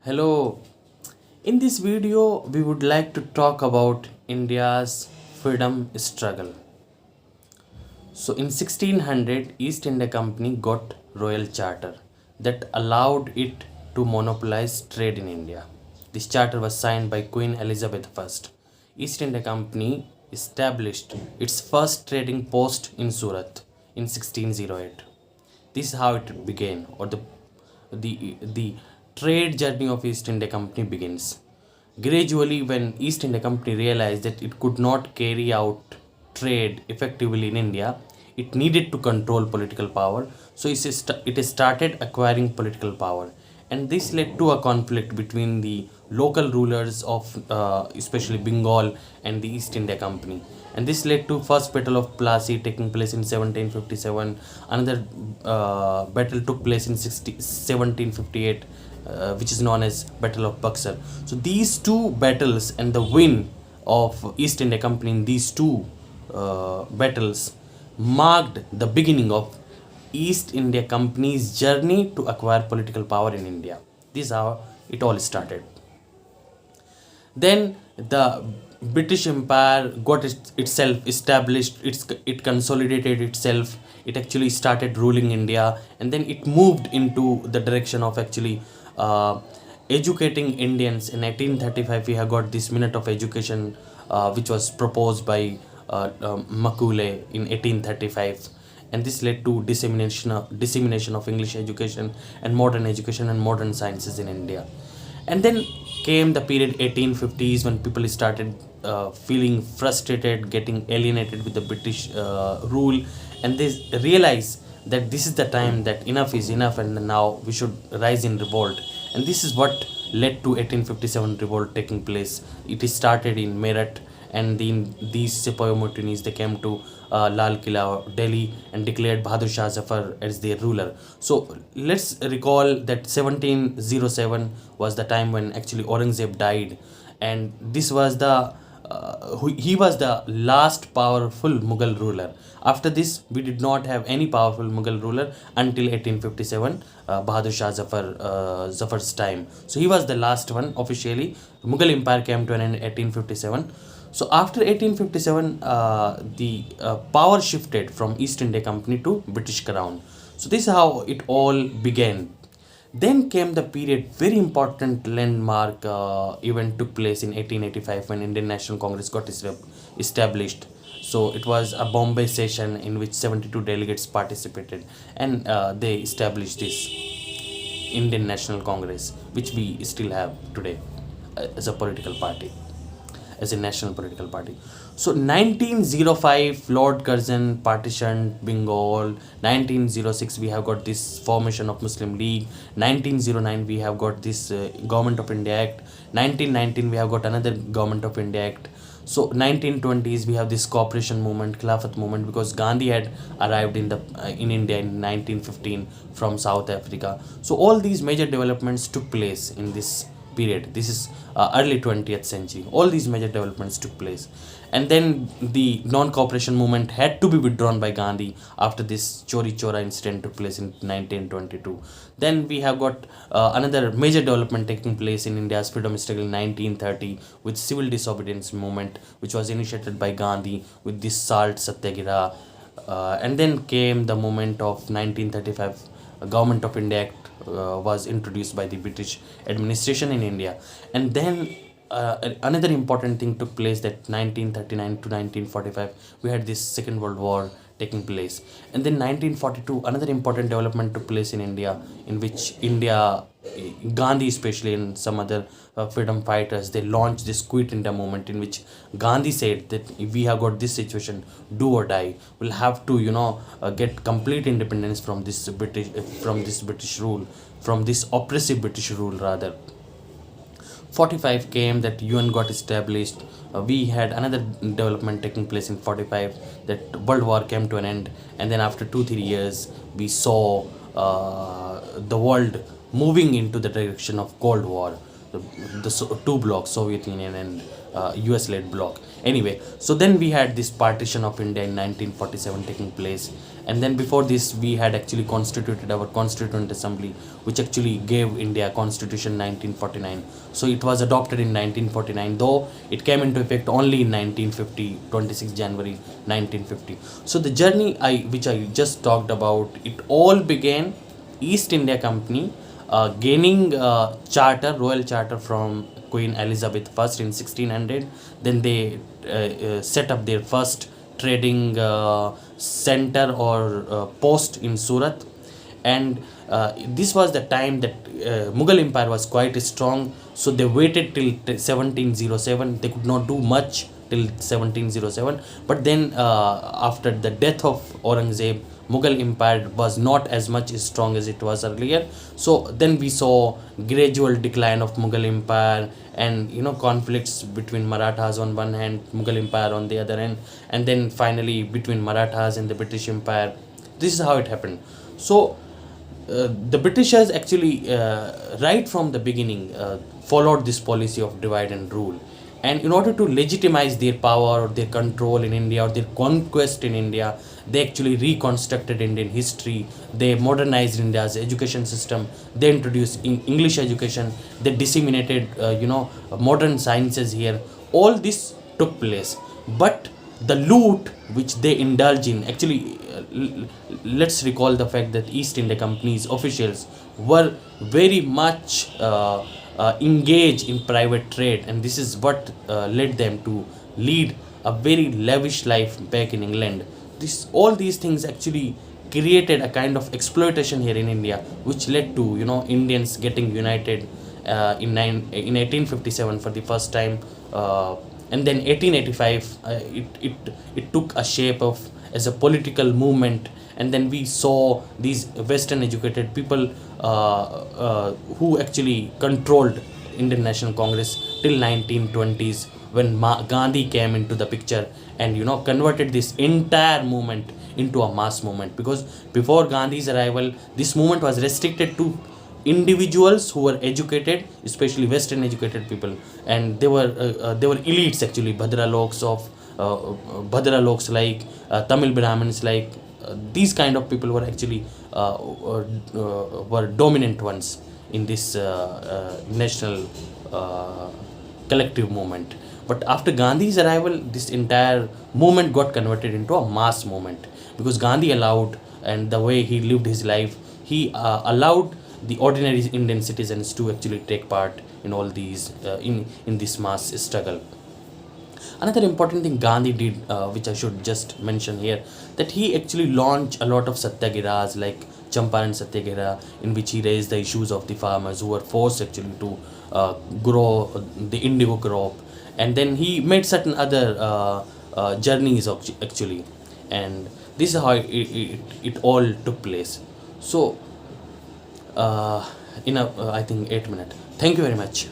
Hello. In this video, we would like to talk about India's freedom struggle. So, in 1600, East India Company got royal charter that allowed it to monopolize trade in India. This charter was signed by Queen Elizabeth I. East India Company established its first trading post in Surat in 1608. This is how it began, or the trade journey of East India Company begins. Gradually, when East India Company realized that it could not carry out trade effectively in India, it needed to control political power. So it started acquiring political power, and this led to a conflict between the local rulers of especially Bengal and the East India Company. And this led to first battle of Plassey taking place in 1757. Another battle took place in 1758, which is known as Battle of Buxar. So these two battles and the win of East India Company in these two battles marked the beginning of East India Company's journey to acquire political power in India. This is how it all started. Then the British Empire got itself established, it consolidated itself, it actually started ruling India, and then it moved into the direction of actually uh, educating Indians. In 1835, we have got this Minute of Education, which was proposed by Macaulay in 1835, and this led to dissemination of English education and modern sciences in India. And then came the period 1850s when people started feeling frustrated, getting alienated with the British rule, and they realized that this is the time that enough is enough, and now we should rise in revolt. And this is what led to 1857 revolt taking place. It is started in Meerut, and these sepoy mutineers, they came to Lal Killa, Delhi, and declared Bahadur Shah Zafar as their ruler. So let's recall that 1707 was the time when actually Aurangzeb died, and this was he was the last powerful Mughal ruler. After this, we did not have any powerful Mughal ruler until 1857, Bahadur Shah Zafar's time. So he was the last one officially. Mughal Empire came to an end in 1857. So after 1857, the power shifted from East India Company to British Crown. So this is how it all began. Then came the period, very important landmark event took place in 1885 when Indian National Congress got established. So it was a Bombay session in which 72 delegates participated, and they established this Indian National Congress, which we still have today as a political party, as a national political party. So 1905, Lord Curzon partitioned Bengal. 1906, we have got this formation of Muslim League. 1909, we have got this Government of India Act. 1919, we have got another Government of India Act. So 1920s, we have this cooperation movement, Khilafat movement, because Gandhi had arrived in India in 1915 from South Africa. So all these major developments took place in this period. This is early 20th century. All these major developments took place, and then the non-cooperation movement had to be withdrawn by Gandhi after this Chori Chora incident took place in 1922. Then we have got another major development taking place in India's freedom struggle in 1930 with civil disobedience movement, which was initiated by Gandhi with this Salt Satyagraha. And then came the moment of 1935, Government of India Act was introduced by the British administration in India. And then another important thing took place, that 1939 to 1945 we had this Second World War taking place. And then 1942, another important development took place in India, in which Gandhi especially and some other freedom fighters, they launched this Quit India movement, in which Gandhi said that if we have got this situation, do or die, we'll have to get complete independence from this British rule, from this oppressive British rule rather. 45 came, that UN got established. We had another development taking place in 45, that World War came to an end, and then after 2-3 years we saw the world moving into the direction of Cold War, the two blocks, Soviet Union and US led bloc. Anyway, so then we had this partition of India in 1947 taking place, And then before this, we had actually constituted our Constituent Assembly, which actually gave India Constitution 1949. So it was adopted in 1949, though it came into effect only in 1950, 26 January 1950. So the journey which I just talked about, it all began East India Company gaining royal charter from Queen Elizabeth I in 1600. Then they set up their first trading center or post in Surat. And this was the time that Mughal Empire was quite strong, so they waited till 1707. They could not do much till 1707, but then after the death of Aurangzeb, Mughal Empire was not as much strong as it was earlier. So then we saw gradual decline of Mughal Empire, and conflicts between Marathas on one hand, Mughal Empire on the other hand, and then finally between Marathas and the British Empire. This is how it happened. So the Britishers actually, right from the beginning, followed this policy of divide and rule. And in order to legitimize their power or their control in India or their conquest in India, they actually reconstructed Indian history. They modernized India's education system. They introduced English education. They disseminated, modern sciences here. All this took place. But the loot which they indulge in, actually, let's recall the fact that East India Company's officials were very much engaged in private trade, and this is what led them to lead a very lavish life back in England. All these things actually created a kind of exploitation here in India, which led to Indians getting united in 1857 for the first time, and then 1885 it took a shape of as a political movement. And then we saw these Western educated people who actually controlled Indian National Congress till 1920s, when Gandhi came into the picture and converted this entire movement into a mass movement. Because before Gandhi's arrival, this movement was restricted to individuals who were educated, especially Western educated people, and they were elites actually, Bhadra Loks like Tamil Brahmins, like these kind of people were actually were dominant ones in this national collective movement. But after Gandhi's arrival, this entire movement got converted into a mass movement, because Gandhi allowed, and the way he lived his life, he allowed the ordinary Indian citizens to actually take part in all these in this mass struggle. Another important thing Gandhi did, which I should just mention here, that he actually launched a lot of Satyagrahas like Champaran Satyagraha, in which he raised the issues of the farmers who were forced actually to grow the indigo crop. And then he made certain other journeys actually, and this is how it all took place. So in I think 8 minutes. Thank you very much.